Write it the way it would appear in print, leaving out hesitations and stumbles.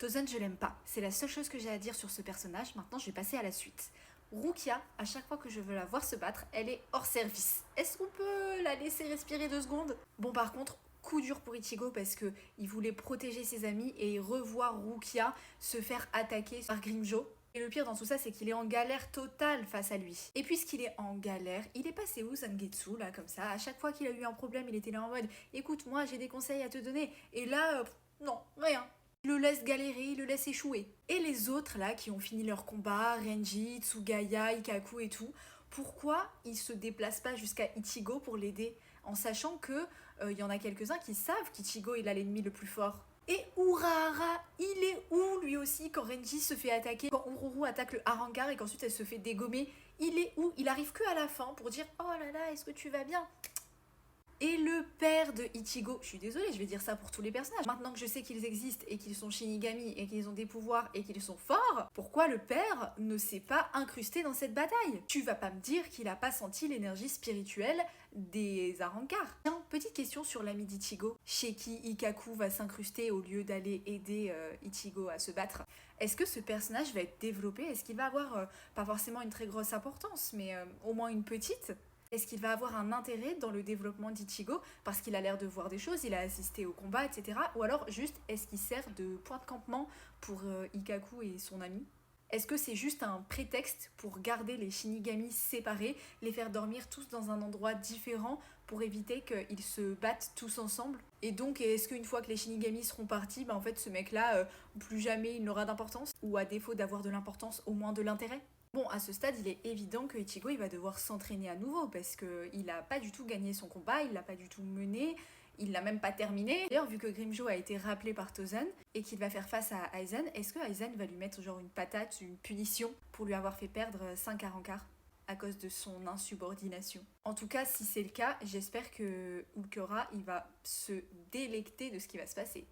Tozen, je l'aime pas. C'est la seule chose que j'ai à dire sur ce personnage. Maintenant, je vais passer à la suite. Rukia, à chaque fois que je veux la voir se battre, elle est hors service. Est-ce qu'on peut la laisser respirer 2 secondes? Bon, par contre, coup dur pour Ichigo parce que il voulait protéger ses amis et revoir Rukia se faire attaquer par Grimmjow. Et le pire dans tout ça, c'est qu'il est en galère totale face à lui. Et puisqu'il est en galère, il est passé où Zangetsu, là, comme ça? À chaque fois qu'il a eu un problème, il était là en mode écoute, moi j'ai des conseils à te donner. Et là, non, rien. Il le laisse galérer, il le laisse échouer. Et les autres, là, qui ont fini leur combat, Renji, Tsugaya, Ikaku et tout, pourquoi ils se déplacent pas jusqu'à Ichigo pour l'aider? En sachant que y en a quelques-uns qui savent qu'Ichigo est l'ennemi le plus fort. Et Urahara, il est où lui aussi quand Renji se fait attaquer, quand Ururu attaque le Harangar et qu'ensuite elle se fait dégommer? Il est où? Il arrive que à la fin pour dire oh là là, est-ce que tu vas bien? Et le père de Ichigo, je suis désolée, je vais dire ça pour tous les personnages. Maintenant que je sais qu'ils existent et qu'ils sont Shinigami et qu'ils ont des pouvoirs et qu'ils sont forts, pourquoi le père ne s'est pas incrusté dans cette bataille? Tu vas pas me dire qu'il a pas senti l'énergie spirituelle des Arrancars. Tiens, petite question sur l'ami d'Ichigo. Chez qui Ikaku va s'incruster au lieu d'aller aider Ichigo à se battre? Est-ce que ce personnage va être développé? Est-ce qu'il va avoir pas forcément une très grosse importance, mais au moins une petite? Est-ce qu'il va avoir un intérêt dans le développement d'Ichigo parce qu'il a l'air de voir des choses, il a assisté au combat, etc. Ou alors juste est-ce qu'il sert de point de campement pour Ikaku et son ami? Est-ce que c'est juste un prétexte pour garder les Shinigami séparés, les faire dormir tous dans un endroit différent pour éviter qu'ils se battent tous ensemble? Et donc, est-ce qu'une fois que les Shinigami seront partis, en fait, ce mec-là, plus jamais il n'aura d'importance? Ou à défaut d'avoir de l'importance, au moins de l'intérêt? Bon, à ce stade, il est évident que Ichigo il va devoir s'entraîner à nouveau parce qu'il n'a pas du tout gagné son combat, il l'a pas du tout mené, il l'a même pas terminé. D'ailleurs, vu que Grimmjow a été rappelé par Tozen et qu'il va faire face à Aizen, est-ce que Aizen va lui mettre genre une patate, une punition pour lui avoir fait perdre 5 Arrancars à cause de son insubordination? En tout cas, si c'est le cas, j'espère que Ulquiorra il va se délecter de ce qui va se passer.